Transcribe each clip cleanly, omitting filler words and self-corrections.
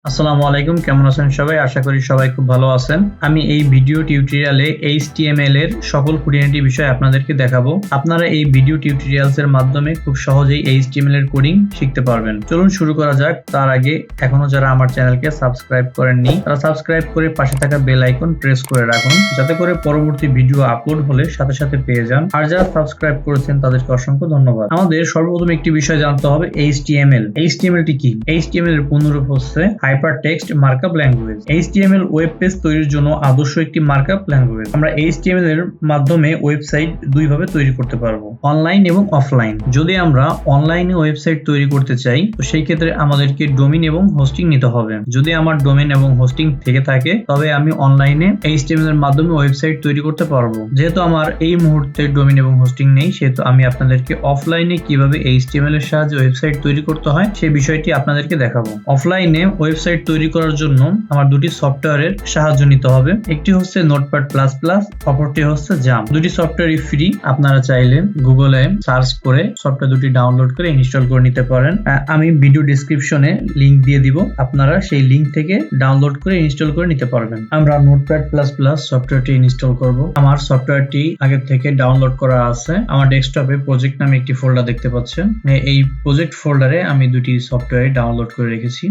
আসসালামু আলাইকুম, কেমন আছেন সবাই? আশা করি সবাই খুব ভালো আছেন। আমি এই ভিডিও টিউটোরিয়ালে HTML এর সকল খুঁটিনাটি বিষয় আপনাদেরকে দেখাবো। আপনারা এই ভিডিও টিউটোরিয়ালস এর মাধ্যমে খুব সহজেই HTML এর কোডিং শিখতে পারবেন। চলুন শুরু করা যাক। তার আগে এখনো যারা আমার চ্যানেলকে সাবস্ক্রাইব করেননি তারা সাবস্ক্রাইব করে পাশে থাকা বেল আইকন প্রেস করে রাখুন, যাতে করে পরবর্তী ভিডিও আপলোড হলে সাথে সাথে পেয়ে যান। আর যারা সাবস্ক্রাইব করেছেন তাদেরকে অসংখ্য ধন্যবাদ। আমাদের সর্বপ্রথম একটি বিষয় জানতে হবে HTML। HTML টি কি? HTML এর পূর্ণরূপ হচ্ছে hypertext markup language. HTML web page তৈরির জন্য আদর্শ একটি মার্কআপ ল্যাঙ্গুয়েজ। আমরা HTML এর মাধ্যমে ওয়েবসাইট দুইভাবে তৈরি করতে পারবো, অনলাইন এবং অফলাইন। যদি আমরা অনলাইনে ওয়েবসাইট তৈরি করতে চাই তো সেই ক্ষেত্রে আমাদেরকে ডোমেইন এবং হোস্টিং নিতে হবে। যদি আমার ডোমেইন এবং হোস্টিং থেকে থাকে তবে আমি অনলাইনে HTML এর মাধ্যমে ওয়েবসাইট তৈরি করতে পারবো। যেহেতু আমার এই মুহূর্তে ডোমেইন এবং হোস্টিং নেই, সেহেতু আমি আপনাদেরকে অফলাইনে কিভাবে HTML এর সাহায্যে ওয়েবসাইট তৈরি করতে হয় সেই বিষয়টি আপনাদেরকে দেখাবো। অফলাইনে ওয়েবসাইট তৈরি করার জন্য আমার দুটি সফটওয়্যারের সাহায্য নিতে হবে। একটি হচ্ছে নোটপ্যাড প্লাস প্লাস, অপরটি হচ্ছে জাম। দুটি সফটওয়্যারই ফ্রি। আপনারা চাইলে গুগলে সার্চ করে সফটওয়্যার দুটি ডাউনলোড করে ইনস্টল করে নিতে পারেন। আমি ভিডিও ডেসক্রিপশনে লিংক দিয়ে দিব, আপনারা সেই লিংক থেকে ডাউনলোড করে ইনস্টল করে নিতে পারবেন। আমরা নোটপ্যাড প্লাস প্লাস সফটওয়্যারটি ইনস্টল করব। আমার সফটওয়্যারটি আগে থেকে ডাউনলোড করা আছে। আমার ডেস্কটপে প্রজেক্ট নামে একটি ফোল্ডার দেখতে পাচ্ছেন। এই প্রজেক্ট ফোল্ডারে আমি দুটি সফটওয়্যার ডাউনলোড করে রেখেছি।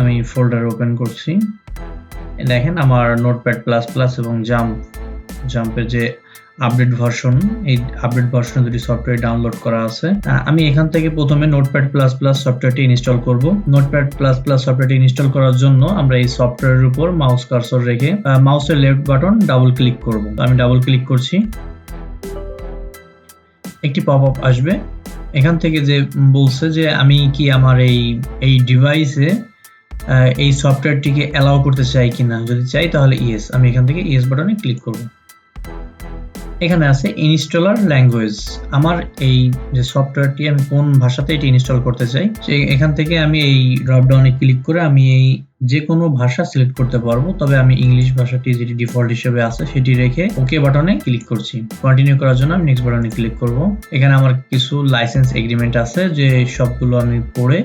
আমি ফোল্ডার ওপেন করছি। দেখেন আমার নোটপ্যাড প্লাস প্লাস এবং জাম্পের যে আপডেট ভার্সন, এই আপডেট ভার্সনে দুটি সফটওয়্যার ডাউনলোড করা আছে। আমি এখান থেকে প্রথমে নোটপ্যাড প্লাস প্লাস সফটওয়্যারটি ইনস্টল করব। নোটপ্যাড প্লাস প্লাস সফটওয়্যারটি ইনস্টল করার জন্য আমরা এই সফটওয়্যারের উপর মাউস কার্সর রেখে মাউসের লেফট বাটন ডাবল ক্লিক করব। আমি ডাবল ক্লিক করছি। একটি পপআপ আসবে। এখান থেকে যে বলছে যে আমি কি আমার এই ডিভাইসে এই সফটওয়্যারটিকে অ্যালাউ করতে চাই কিনা। যদি চাই তাহলে ইয়েস। আমি এখান থেকে ইয়েস বাটনে ক্লিক করব। এখানে আছে ইনস্টলার ল্যাঙ্গুয়েজ। আমার এই যে সফটওয়্যারটি আমি কোন ভাষাতে এটি ইনস্টল করতে চাই, এখান থেকে আমি এই ড্রপ ডাউনে ক্লিক করে আমি এই যে কোনো ভাষা সিলেক্ট করতে পারবো। তবে আমি ইংলিশ ভাষাটি যেটি ডিফল্ট হিসেবে আছে সেটি রেখে ওকে বাটনে ক্লিক করছি। কন্টিনিউ করার জন্য আমি নেক্সট বাটনে ক্লিক করব। এখানে আমার কিছু লাইসেন্স এগ্রিমেন্ট আছে, যে সবগুলো আমি পড়ে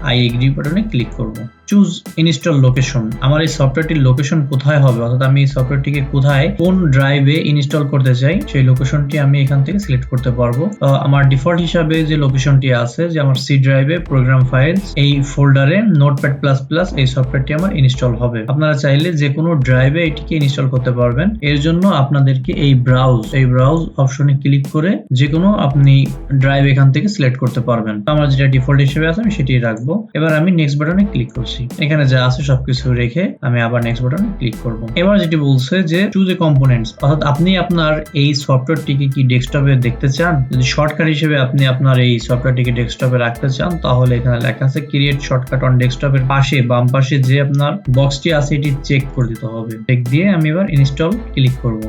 আই এগ্রি বাটনে ক্লিক করব। Choose install location. আমার এই সফটওয়্যারটির লোকেশন কোথায় হবে, অর্থাৎ আমি এই সফটওয়্যারটিকে কোথায় কোন ড্রাইভে ইনস্টল করতে চাই সেই লোকেশনটি আমি এখান থেকে সিলেক্ট করতে পারবো। আমার ডিফল্ট হিসাবে যে লোকেশনটি আছে, যে আমার সি ড্রাইভে প্রোগ্রাম ফাইলস এই ফোল্ডারে নোটপ্যাড প্লাস প্লাস এই সফটওয়্যারটি আমার ইনস্টল হবে। আপনারা চাইলে যে কোনো ড্রাইভে এটিকে ইনস্টল করতে পারবেন। এর জন্য আপনাদেরকে এই ব্রাউজ অপশনে ক্লিক করে যে কোনো আপনি ড্রাইভ এখান থেকে সিলেক্ট করতে পারবেন। আমার যেটা ডিফল্ট হিসেবে আছে আমি সেটি রাখবো। এবার আমি নেক্সট বাটনে ক্লিক করছি। এখানে যা আছে সবকিছু রেখে আমি আবার নেক্সট বাটনে ক্লিক করব। এবার যেটি বলছে যে চুজ এ কম্পোনেন্টস, অর্থাৎ আপনি আপনার এই সফটওয়্যারটিকে কি ডেস্কটপে দেখতে চান। যদি শর্টকাট হিসেবে আপনি আপনার এই সফটওয়্যারটিকে ডেস্কটপে রাখতে চান তাহলে এখানে লেখা আছে ক্রিয়েট শর্টকাট অন ডেস্কটপের পাশে বাম পাশে যে আপনার বক্সটি আছে এটি চেক করে দিতে হবে। চেক দিয়ে আমি এবার ইনস্টল ক্লিক করব।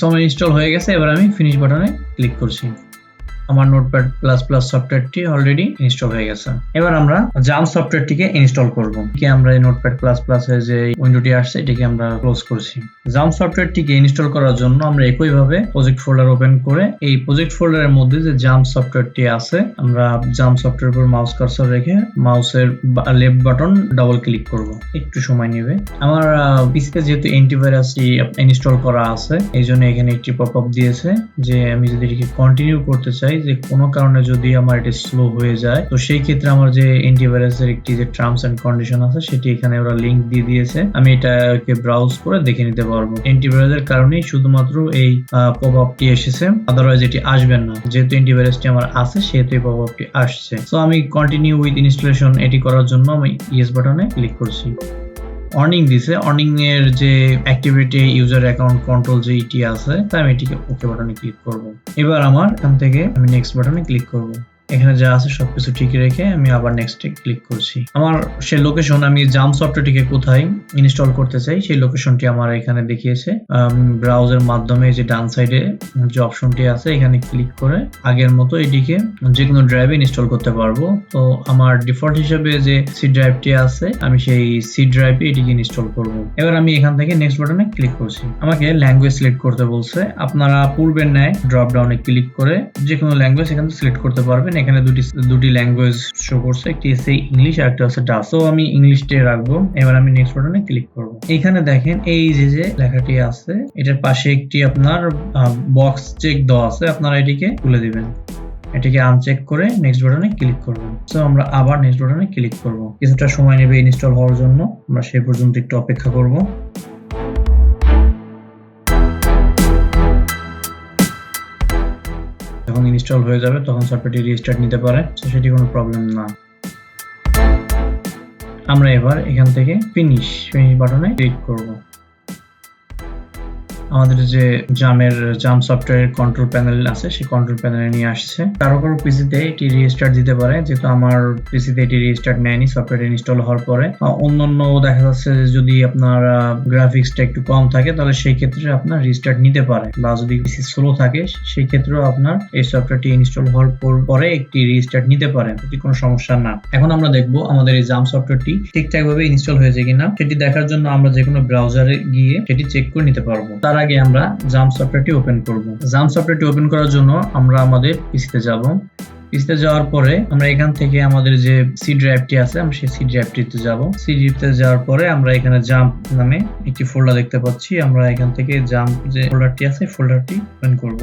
আমার ইনস্টল হয়ে গেছে। এবার আমি ফিনিশ বাটনে ক্লিক করছি। আমার নোটপ্যাড প্লাস প্লাস সফটওয়্যারটি অলরেডি ইনস্টল হয়ে গেছে। এবার আমরা জাম সফটওয়্যারটিকে ইনস্টল করব। আমরা এই নোটপ্যাড প্লাস প্লাস এর যে উইন্ডোটি আসছে এটিকে আমরা ক্লোজ করছি। জাম সফটওয়্যারটিকে ইনস্টল করার জন্য আমরা একইভাবে প্রজেক্ট ফোল্ডার ওপেন করে এই প্রজেক্ট ফোল্ডারের মধ্যে যে জাম সফটওয়্যারটি আছে, আমরা জাম সফটওয়্যারের উপর মাউস কার্সর রেখে মাউসের লেফট বাটন ডাবল ক্লিক করব। একটু সময় নেবে। আমার পিসিতে যেহেতু অ্যান্টিভাইরাসটি ইনস্টল করা আছে এই জন্য এখানে একটি পপআপ দিয়েছে যে আমি যদি এটিকে কন্টিনিউ করতে চাই, যে কোনো কারণে যদি আমার এটা স্লো হয়ে যায় তো সেই ক্ষেত্রে আমার যে অ্যান্টিভাইরাসের একটি যে টার্মস এন্ড কন্ডিশন আছে সেটি এখানে ওরা লিংক দিয়ে দিয়েছে। আমি এটাকে ব্রাউজ করে দেখে নিতে পারবো। অ্যান্টিভাইরাসের কারণেই শুধুমাত্র এই পপআপটি এসেছে, আদারওয়াইজ এটি আসবে না। যেহেতু অ্যান্টিভাইরাসটি আমার আছে সেহেতু এই পপআপটি আসছে। সো আমি কন্টিনিউ উইথ ইনস্টলেশন এটি করার জন্য আমি ইয়েস বাটনে ক্লিক করছি। অর্নিং দিছে। অর্নিং এর যে অ্যাক্টিভিটি ইউজার অ্যাকাউন্ট কন্ট্রোল যে এটি আছে তাই আমি এটিকে ওকে বাটনে ক্লিক করব। এবার আমার এখান থেকে আমি নেক্সট বাটনে ক্লিক করব। এখানে যা আছে সবকিছু ঠিক রেখে আমি আবার নেক্সটে ক্লিক করছি। আমার সেই লোকেশন, আমি জাম সফটওয়্যারটিকে কোথায় ইনস্টল করতে চাই সেই লোকেশনটি আমার এখানে দেখিয়েছে। ব্রাউজার মাধ্যমে যে ডান সাইডে যে অপশনটি আছে এখানে ক্লিক করে আগের মতো এটিকে যে কোনো ড্রাইভে ইনস্টল করতে পারবো। তো আমার ডিফল্ট হিসেবে যে সি ড্রাইভটি আছে আমি সেই সি ড্রাইভে এটিকে ইনস্টল করব। এবার আমি এখান থেকে নেক্সট বাটনে ক্লিক করছি। আমাকে ল্যাঙ্গুয়েজ সিলেক্ট করতে বলছে। আপনারা পূর্বের ন্যায় ড্রপ ডাউনে ক্লিক করে যে কোনো ল্যাঙ্গুয়েজ এখান থেকে সিলেক্ট করতে পারবেন। এখানে দুটি ল্যাঙ্গুয়েজ শো করছে, একটি হচ্ছে ইংলিশ আর একটা হচ্ছে ডাচ। তো আমি ইংলিশটা রাখবো। এবার আমি নেক্সট বাটনে ক্লিক করব। এখানে দেখেন এই যে লেখাটি আছে এটার পাশে একটি আপনার বক্স চেক দেওয়া আছে, আপনারা এটিকে তুলে দিবেন। এটিকে আনচেক করে নেক্সট বাটনে ক্লিক করবেন। সো আমরা আবার নেক্সট বাটনে ক্লিক করব। কিছুটা সময় নেবে ইনস্টল হওয়ার জন্য, আমরা সেই পর্যন্ত একটু অপেক্ষা করব। যখন ইনস্টল হয়ে যাবে তখন সফটওয়্যারটি রিস্টার্ট নিতে পারে, তো সেটি কোনো প্রবলেম না। আমরা এবার এখান থেকে ফিনিশ বাটনে ক্লিক করব। আমাদের যে জাম সফটওয়্যার কন্ট্রোল প্যানেল আছে সেই কন্ট্রোল প্যানেলে নিয়ে আসছে। কারো পিসিতে এটি রিস্টার্ট দিতে পারে, যেহেতু আমার পিসিতে এটি রিস্টার্ট নেয়নি সফটওয়্যার ইনস্টল হওয়ার পরে। অন্যান্য দেখা যাচ্ছে যে যদি আপনার গ্রাফিক্সটা একটু কম থাকে তাহলে সেই ক্ষেত্রে আপনার রিস্টার্ট নিতে পারে, বা যদি পিসি স্লো থাকে সেই ক্ষেত্রেও আপনার এই সফটওয়্যারটি ইনস্টল হওয়ার পরে একটি রিস্টার্ট নিতে পারে, এটি কোনো সমস্যা না। এখন আমরা দেখব আমাদের এই জাম সফটওয়্যারটি ঠিকঠাকভাবে ইনস্টল হয়েছে কিনা। সেটি দেখার জন্য আমরা যে কোনো ব্রাউজারে গিয়ে সেটি চেক করে নিতে পারবো। তার আগে আমরা জাম সফটওয়্যারটি ওপেন করব। জাম সফটওয়্যারটি ওপেন করার জন্য আমরা আমাদের পিসিতে যাব। পিসিতে যাওয়ার পরে আমরা এখান থেকে আমাদের যে সি ড্রাইভটি আছে আমরা সেই সি ড্রাইভটিতে যাব। সি ড্রাইভতে যাওয়ার পরে আমরা এখানে জাম্প নামে একটি ফোল্ডার দেখতে পাচ্ছি। আমরা এখান থেকে জাম্প যে ফোল্ডারটি আছে ফোল্ডারটি ওপেন করব।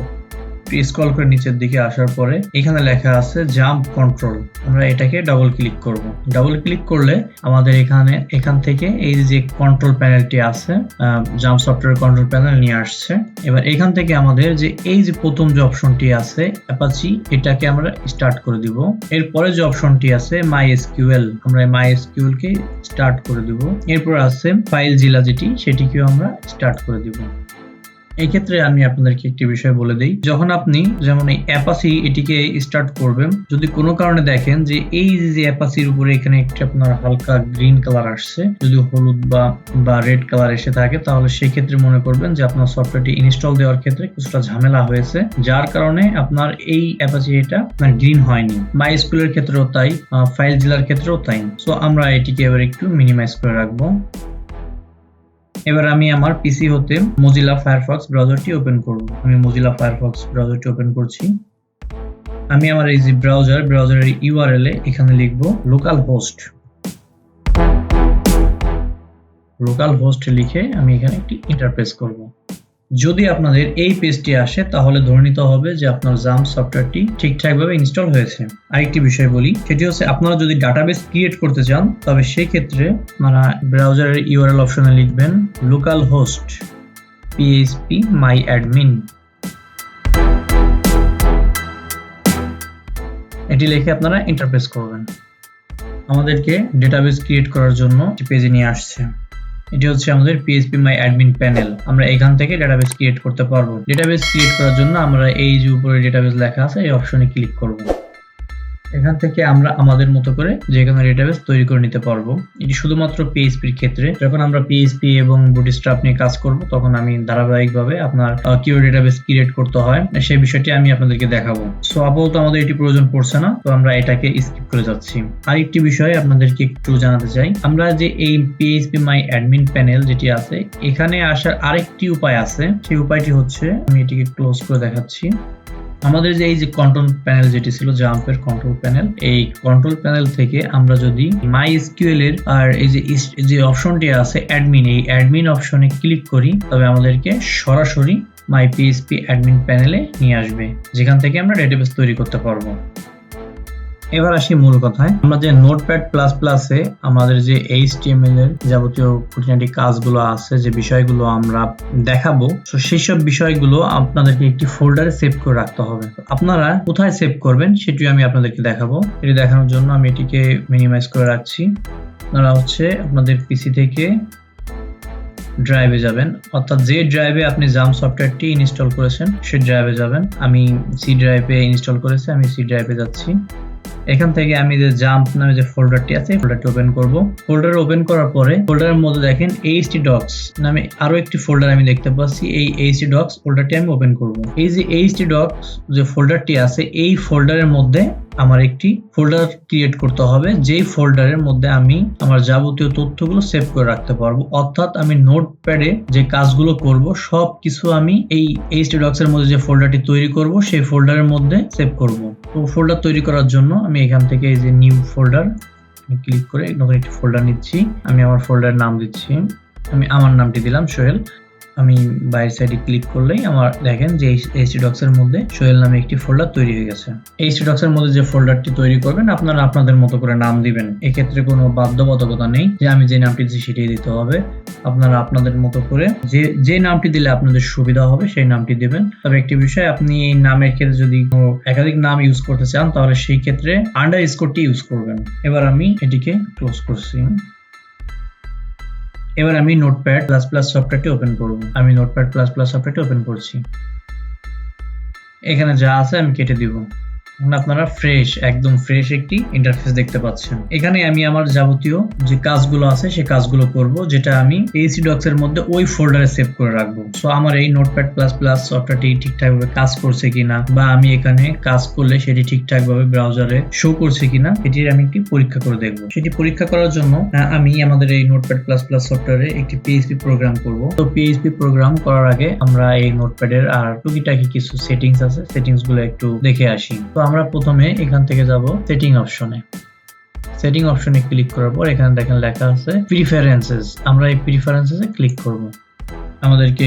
স্ক্রল করে নিচের দিকে আসার পরে এখানে লেখা আছে জাম্প কন্ট্রোল, আমরা এটাকে ডাবল ক্লিক করব। ডাবল ক্লিক করলে আমাদের এখান থেকে এই যে কন্ট্রোল প্যানেলটি আছে জাম্প সফটওয়্যার কন্ট্রোল প্যানেল নিয়ে আসছে। এবার এখান থেকে আমাদের যে এই যে প্রথম যে অপশনটি আছে অ্যাপাচি, এটাকে আমরা স্টার্ট করে দিব। এরপরে যে অপশনটি আছে মাইএসকিউএল, আমরা মাইএসকিউএল কে স্টার্ট করে দিব। এরপর আছে ফাইল জিলা সেটিকেও আমরা স্টার্ট করে দিব। এই ক্ষেত্রে আমি আপনাদেরকে একটি বিষয় বলে দেই, যখন আপনি যেমন এই অ্যাপাচি এটিকে স্টার্ট করবেন, যদি কোনো কারণে দেখেন যে এই যে অ্যাপাচির উপরে এখানে একটি আপনার হালকা গ্রিন কালার আসছে, যদি হলুদ বা রেড কালার এসে থাকে তাহলে সেই ক্ষেত্রে মনে করবেন যে আপনার সফটওয়্যারটি ইনস্টল দেওয়ার ক্ষেত্রে কিছুটা ঝামেলা হয়েছে, যার কারণে আপনার এই অ্যাপাচি এটা গ্রিন হয়নি। মাইএসকিউএল এর ক্ষেত্রেও তাই, ফাইল জিলার ক্ষেত্রেও তাই। সো আমরা এটিকে এবার একটু মিনিমাইজ করে রাখবো। এবার আমি আমার পিসি হতে মোজিলা ফায়ারফক্স ব্রাউজারটি ওপেন করব। আমি মোজিলা ফায়ারফক্স ব্রাউজারটি ওপেন করছি। আমি আমার এই যে ব্রাউজারের ইউআরএল এ এখানে লিখব লোকাল হোস্ট লিখে আমি এখানে একটি এন্টার প্রেস করব। যদি আপনাদের এই পেজটি আসে তাহলে ধরে নিতে হবে যে আপনার জাম সফটওয়্যারটি ঠিকঠাকভাবে ইনস্টল হয়েছে। আরেকটি বিষয় বলি, সেটি হচ্ছে আপনারা যদি ডাটাবেস ক্রিয়েট করতে চান তবে সেই ক্ষেত্রে আপনারা ব্রাউজারের ইউআরএল অপশনে লিখবেন local host php my admin, এটি লিখে আপনারা এন্টার প্রেস করবেন। আমাদেরকে ডেটাবেস ক্রিয়েট করার জন্য একটি পেজে নিয়ে আসছে। এটি হচ্ছে আমাদের php my admin প্যানেল। আমরা এখান থেকে ডেটাবেস ক্রিয়েট করতে পারবো। ডেটাবেস ক্রিয়েট করার জন্য আমরা এই যে উপরে ডেটাবেস লেখা আছে এই অপশনে ক্লিক করব। এখান থেকে আমরা আমাদের মতো করে যে কোনো ডেটাবেস তৈরি করে নিতে পারবো। এটি শুধুমাত্র PHP এর ক্ষেত্রে। যখন আমরা PHP এবং বুটস্ট্র্যাপ নিয়ে কাজ করব তখন আমি ধারাবাহিকভাবে আপনার কিভাবে ডেটাবেস ক্রিয়েট করতে হয় সেই বিষয়টি আমি আপনাদেরকে দেখাবো। সো আপাতত আমাদের এটি প্রয়োজন পড়ছে না, তো আমরা এটাকে স্কিপ করে যাচ্ছি। আরেকটি বিষয় আপনাদেরকে একটু জানাতে চাই, আমরা যে এই php my admin প্যানেল যেটি আছে এখানে আসার আরেকটি উপায় আছে। সেই উপায়টি হচ্ছে, আমি এটিকে ক্লোজ করে দেখাচ্ছি। আমাদের যে এই যে কন্ট্রোল প্যানেল যেটি ছিল জাম্পের কন্ট্রোল প্যানেল, এই কন্ট্রোল প্যানেল থেকে আমরা যদি মাইএসকিউএল এর আর এই যে অপশনটি আছে অ্যাডমিন, এই অ্যাডমিন অপশনে ক্লিক করি তবে আমাদেরকে সরাসরি মাই পিএইচপি অ্যাডমিন প্যানেলে নিয়ে আসবে, যেখান থেকে আমরা ডেটাবেস তৈরি করতে পারবো। এবার আসি মূল কথায়। আমরা যে নোটপ্যাড প্লাস প্লাসে আমাদের যে HTML এর যাবতীয় খুঁটিনাটি কাজগুলো আছে, যে বিষয়গুলো আমরা দেখাবো, তো সেই সব বিষয়গুলো আপনাদেরকে একটি ফোল্ডারে সেভ করে রাখতে হবে। আপনারা কোথায় সেভ করবেন সেটি আমি আপনাদেরকে দেখাবো। এটি দেখানোর জন্য আমি এটিকে মিনিমাইজ করে রাখছি। আপনারা হচ্ছে আপনাদের পিসি থেকে ড্রাইভে যাবেন, অর্থাৎ যে ড্রাইভে আপনি জাম সফটওয়্যারটি ইনস্টল করেছেন সেই ড্রাইভে যাবেন। আমি সি ড্রাইভে ইনস্টল করেছি, আমি সি ড্রাইভে যাচ্ছি। এখান থেকে আমি যে জাম্প নামে যে ফোল্ডারটি আছে ফোল্ডারটি ওপেন করব। ফোল্ডার ওপেন করার পরে ফোল্ডারের মধ্যে দেখেন htdocs নামে আরো একটি ফোল্ডার আমি দেখতে পাচ্ছি। এই htdocs ফোল্ডারটি আমি ওপেন করব। এই যে htdocs যে ফোল্ডারটি আছে এই ফোল্ডারের মধ্যে আমার একটি ফোল্ডার ক্রিয়েট করতে হবে, যেই ফোল্ডারের মধ্যে আমি আমার যাবতীয় তথ্যগুলো সেভ করে রাখতে পারবো। অর্থাৎ আমি নোটপ্যাডে যে কাজগুলো করব সব কিছু আমি এই htdocs এর মধ্যে যে ফোল্ডারটি তৈরি করব সেই ফোল্ডারের মধ্যে সেভ করব। তো ফোল্ডার তৈরি করার জন্য আমি এখান থেকে এই যে নিউ ফোল্ডার ক্লিক করে নতুন একটি ফোল্ডার নিচ্ছি। আমি আমার ফোল্ডারের নাম দিচ্ছি, আমি আমার নামটি দিলাম সোহেল। আমি বাইরের সাইডে ক্লিক করলেই আমার দেখেন যে htdocs এর মধ্যে সোহেল নামে একটি ফোল্ডার তৈরি হয়ে গেছে। htdocs এর মধ্যে যে ফোল্ডারটি তৈরি করবেন আপনারা আপনাদের মতো করে নাম দিবেন। এক্ষেত্রে কোনো বাধ্যবাধকতা নেই যে আমি যে নামটি দিচ্ছি সেটাই দিতে হবে। আপনারা আপনাদের মতো করে যে নামটি দিলে আপনাদের সুবিধা হবে সেই নামটি দিবেন। তবে একটি বিষয়, আপনি এই নামের ক্ষেত্রে যদি একাধিক নাম ইউজ করতে চান তাহলে সেই ক্ষেত্রে আন্ডারস্কোরটি ইউজ করবেন। এবার আমি এটিকে ক্লোজ করছি। এবার আমি নোটপ্যাড প্লাস প্লাস সফটওয়্যারটি ওপেন করব। আমি নোটপ্যাড প্লাস প্লাস সফটওয়্যারটি ওপেন করছি। এখানে যা আছে আমি কেটে দিব। আপনারা একদম ফ্রেশ একটি ইন্টারফেস দেখতে পাচ্ছেন। এখানে আমি আমার যাবতীয় যে কাজগুলো আছে সেই কাজগুলো করব, যেটা আমি htdocs এর মধ্যে ওই ফোল্ডারে সেভ করে রাখবো। সো আমার এই নোটপ্যাড প্লাস প্লাস সফটওয়্যারটি ঠিকঠাকভাবে কাজ করছে কিনা বা আমি এখানে কাজ করলে সেটি ঠিকঠাকভাবে ব্রাউজারে শো করছে কিনা এটির আমি একটি পরীক্ষা করে দেখব। সেটি পরীক্ষা করার জন্য আমি আমাদের এই নোটপ্যাড প্লাস প্লাস সফটওয়্যারে একটি PHP প্রোগ্রাম করব। তো PHP প্রোগ্রাম করার আগে আমরা এই নোটপ্যাডের আর টুকিটাকি কিছু সেটিংস আছে, সেটিংস গুলো একটু দেখে আসি। তো আমরা প্রথমে এখান থেকে যাব সেটিং অপশনে। সেটিং অপশনে ক্লিক করার পর এখানে দেখেন লেখা আছে প্রিফারেন্সেস। আমরা এই প্রিফারেন্সেসে ক্লিক করব। আমাদেরকে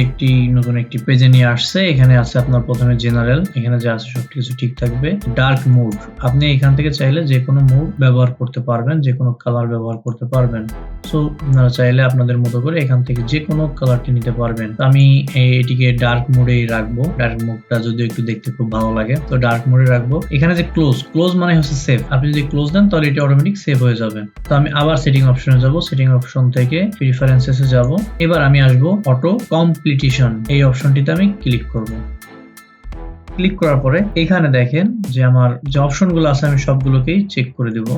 নতুন একটি পেজে নিয়ে আসছে। এখানে আছে আপনার প্রথমে জেনারেল, এখানে যা আছে সবকিছু ঠিক থাকবে। ডার্ক মোড, আপনি এখান থেকে চাইলে যে কোনো মোড ব্যবহার করতে পারবেন, যে কোনো কালার ব্যবহার করতে পারবেন। সো আপনারা চাইলে আপনাদের মতো করে এখান থেকে যে কোনো কালারটি নিতে পারবেন। আমি এটিকে ডার্ক মোডেই রাখবো। ডার্ক মোডটা যদিও একটু দেখতে খুব ভালো লাগে, তো ডার্ক মোডে রাখবো। এখানে যে ক্লোজ মানে হচ্ছে সেভ। আপনি যদি ক্লোজ দেন তাহলে এটা অটোমেটিক সেভ হয়ে যাবে। তো আমি আবার সেটিং অপশনে যাব। সেটিং অপশন থেকে প্রিফারেন্সেসে যাব। এবার আমি আসবো অটো কমপ্লিটেশন, এই অপশনটিতে আমি ক্লিক করব। ক্লিক করার পরে এখানে দেখেন যে আমার যে অপশনগুলো আছে আমি সবগুলোকেই চেক করে দেব।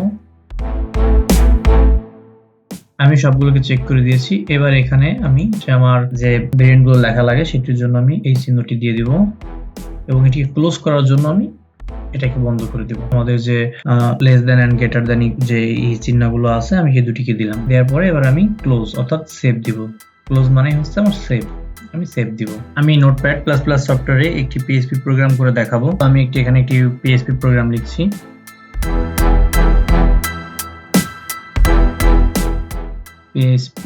আমি সবগুলোকে চেক করে দিয়েছি। এবার এখানে আমি যে আমার যে ভেরিয়েন্টগুলো লেখা লাগে সেটির জন্য আমি এই চিহ্নটি দিয়ে দিব এবং এটিকে ক্লোজ করার জন্য আমি এটাকে বন্ধ করে দিব। আমাদের যে less than and greater than যে এই চিহ্নগুলো আছে আমি সেই দুটিকে দিলাম। দেওয়ার পরে এবার আমি ক্লোজ অর্থাৎ সেভ দিব। ক্লোজ মানে হচ্ছে আমার সেভ, আমি সেভ দিব। আমি নোটপ্যাড প্লাস প্লাস সফটওয়্যারে একটি PHP প্রোগ্রাম করে দেখাবো। আমি এখানে একটি PHP প্রোগ্রাম লিখছি। PHP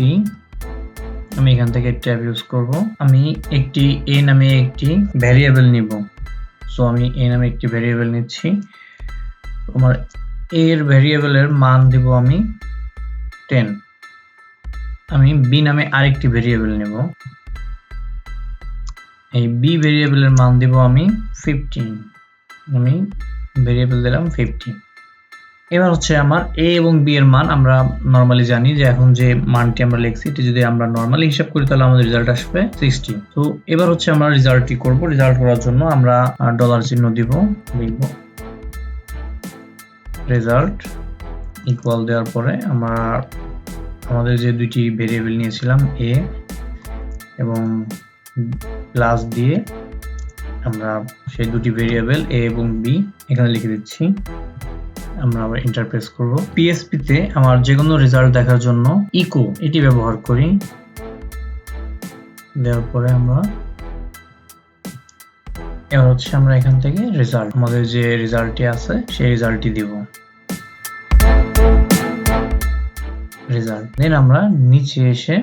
আমি এখান থেকে ট্যাব ইউজ করব। আমি একটি a নামে একটি ভ্যারিয়েবল নিব। সো আমি a নামে একটি ভ্যারিয়েবল নিচ্ছি। আমার a এর ভ্যারিয়েবলের মান দিব আমি 10। আমি b নামে আরেকটি ভ্যারিয়েবল নেব। এই b ভ্যারিয়েবলের মান দিব আমি 15। আমি ভ্যারিয়েবল দিলাম 50। এবার হচ্ছে আমার a এবং b এর মান আমরা নরমালি জানি যে এখন যে মানটি আমরা লিখছি এটি যদি আমরা নরমালি হিসাব করি তাহলে আমাদের রেজাল্ট আসবে 60। তো এবার হচ্ছে আমরা রেজাল্টটি করব। রেজাল্ট করার জন্য আমরা ডলার চিহ্ন দিব, লিখব রেজাল্ট ইকুয়াল দেওয়ার পরে আমাদের যে দুইটি ভেরিয়েবল নিয়েছিলাম a এবং প্লাস দিয়ে আমরা সেই দুটি ভেরিয়েবল a এবং b এখানে লিখে দিচ্ছি। আমরা আবার এন্টার প্রেস করব। PHP তে আমার যে কোনো রেজাল্ট দেখার জন্য ইকো এটি ব্যবহার করি। দেওয়ার পরে এবার হচ্ছে আমরা এখান থেকে রেজাল্ট, আমাদের যে রেজাল্টটি আছে সেই রেজাল্টটি দিব। রেজাল্ট দেন আমরা নিচে এসে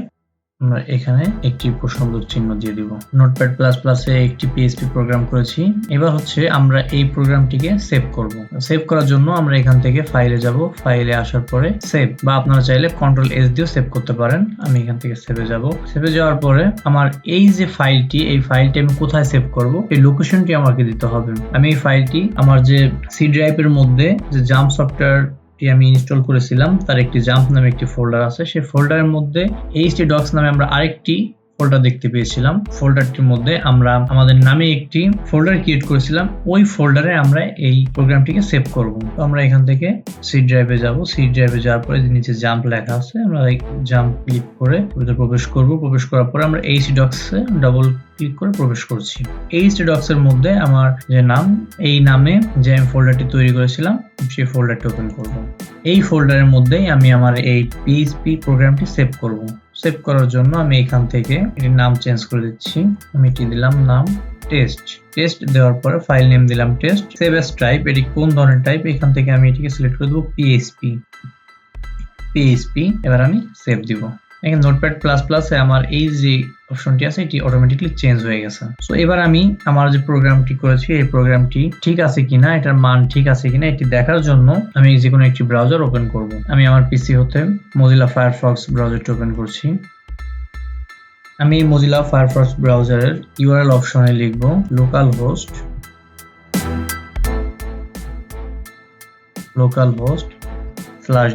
আমরা এখানে একটি প্রশ্নবোধক চিহ্ন দিয়ে দিব। নোটপ্যাড প্লাস প্লাসে একটি PHP প্রোগ্রাম করেছি। এবার হচ্ছে আমরা এই প্রোগ্রামটিকে সেভ করব। সেভ করার জন্য আমরা এখান থেকে ফাইলে যাব। ফাইলে আসার পরে সেভ, বা আপনারা চাইলে Ctrl+S দিয়েও সেভ করতে পারেন। আমি এখান থেকে সেভে যাব। সেভে যাওয়ার পরে আমার এই যে ফাইলটি, এই ফাইলটি আমি কোথায় সেভ করব এই লোকেশনটি আমাকে দিতে হবে। আমি এই ফাইলটি আমার যে সি ড্রাইভের মধ্যে যে জাম্প সফটওয়্যার আমি ইনস্টল করেছিলাম তার একটি জাম্প নামে একটি ফোল্ডার আছে, সেই ফোল্ডারের মধ্যে htdocs নামে আমরা আরেকটি ফোল্ডার দেখতে পেয়েছিলাম। ফোল্ডারটির মধ্যে আমরা আমাদের নামে একটি ফোল্ডার ক্রিয়েট করেছিলাম। ওই ফোল্ডারে আমরা এই প্রোগ্রামটিকে সেভ করব। তো আমরা এখান থেকে সি ড্রাইভে যাব। সি ড্রাইভে যাওয়ার পরে নিচে জাম্প লেখা আছে, আমরা এই জাম্প ক্লিক করে ভিতরে প্রবেশ করব। প্রবেশ করার পরে আমরা htdocs-এ ডাবল ক্লিক করে প্রবেশ করছি। htdocs-এর মধ্যে আমার যে নাম, এই নামে যে আমি ফোল্ডারটি তৈরি করেছিলাম সেই ফোল্ডারটি ওপেন করব। এই ফোল্ডারের মধ্যেই আমি আমার এই PHP প্রোগ্রামটি সেভ করব। সেভ করার জন্য আমি এখান থেকে এর নাম চেঞ্জ করে দিচ্ছি। আমি এটি দিলাম নাম টেস্ট দেওয়ার পরে ফাইল নেম দিলাম টেস্ট। সেভ অ্যাজ টাইপ, এটি কোন ধরনের টাইপ, এখান থেকে আমি এটিকে সিলেক্ট করে দেবো PHP। এবার আমি সেভ দিব। এখানে নোটপ্যাড++-এ আমার এই যে অপশনটি আছে এটি অটোমেটিক্যালি চেঞ্জ হয়ে গেছে। সো এবার আমি আমার যে প্রোগ্রামটি করেছি এই প্রোগ্রামটি ঠিক আছে কিনা, এটার মান ঠিক আছে কিনা এটি দেখার জন্য আমি যে কোনো একটি ব্রাউজার ওপেন করব। আমি আমার পিসি হতে Mozilla Firefox ব্রাউজারটি ওপেন করছি। আমি Mozilla Firefox ব্রাউজারের URL অপশনে লিখব localhost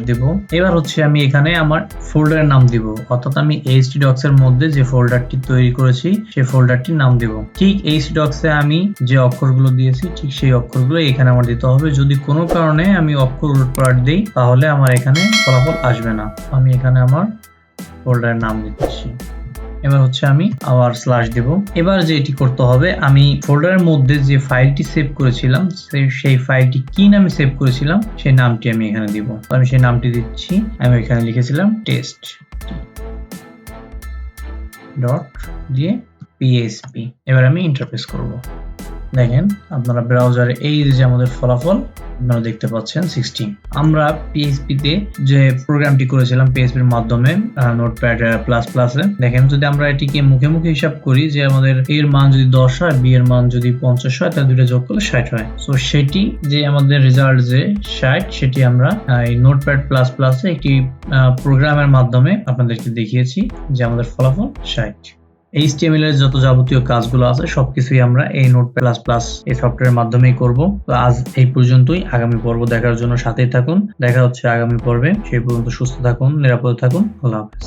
/দেব। এবার হচ্ছে আমি এখানে আমার ফোল্ডারের নাম দিব, অর্থাৎ আমি htdocs এর মধ্যে যে ফোল্ডারটি তৈরি করেছি সেই ফোল্ডারটির নাম দিব। ঠিক htdocs-এ আমি যে অক্ষরগুলো দিয়েছি ঠিক সেই অক্ষরগুলো এখানে আমার দিতে হবে। যদি কোনো কারণে আমি অক্ষর উলটপালট দিই তাহলে আমার এখানে ফলাফল আসবে না। আমি এখানে আমার ফোল্ডারের নাম দিচ্ছি। এবার হচ্ছে আমি আবার স্ল্যাশ দেব। এবার যেটি করতে হবে, আমি ফোল্ডারের মধ্যে যে ফাইলটি সেভ করেছিলাম সেই ফাইলটি কি নামে সেভ করেছিলাম সেই নামটি আমি এখানে দিব। আমি সেই নামটি দিচ্ছি। আমি এখানে লিখেছিলাম টেস্ট ডট দিয়ে PHP। এবার আমি ইন্টারফেস করব। দেখেন আপনারা ব্রাউজারে এই যে আমাদের ফলাফল আপনারা দেখতে পাচ্ছেন 16। আমরা PHP-তে যে প্রোগ্রামটি করেছিলাম PHP-এর মাধ্যমে নোটপ্যাড++-এ, দেখেন যদি আমরা এটিকে মুখে মুখে হিসাব করি যে আমাদের a এর মান যদি 10 হয়, b এর মান যদি 50 হয়, তাহলে দুটো যোগ করলে 60 হয়। সো সেটি যে আমাদের রেজাল্ট যে 60, সেটি আমরা এই নোটপ্যাড++-এ একটি প্রোগ্রামের মাধ্যমে আপনাদেরকে দেখিয়েছি যে আমাদের ফলাফল 60। HTML এর যত যাবতীয় কাজগুলো আছে সবকিছুই আমরা এই নোটপ্যাড++ এই সফটওয়্যারের মাধ্যমেই করব। তো আজ এই পর্যন্তই। আগামী পর্ব দেখার জন্য সাথেই থাকুন। দেখা হচ্ছে আগামী পর্বে। সেই পর্যন্ত সুস্থ থাকুন, নিরাপদে থাকুন। আল্লাহ হাফেজ।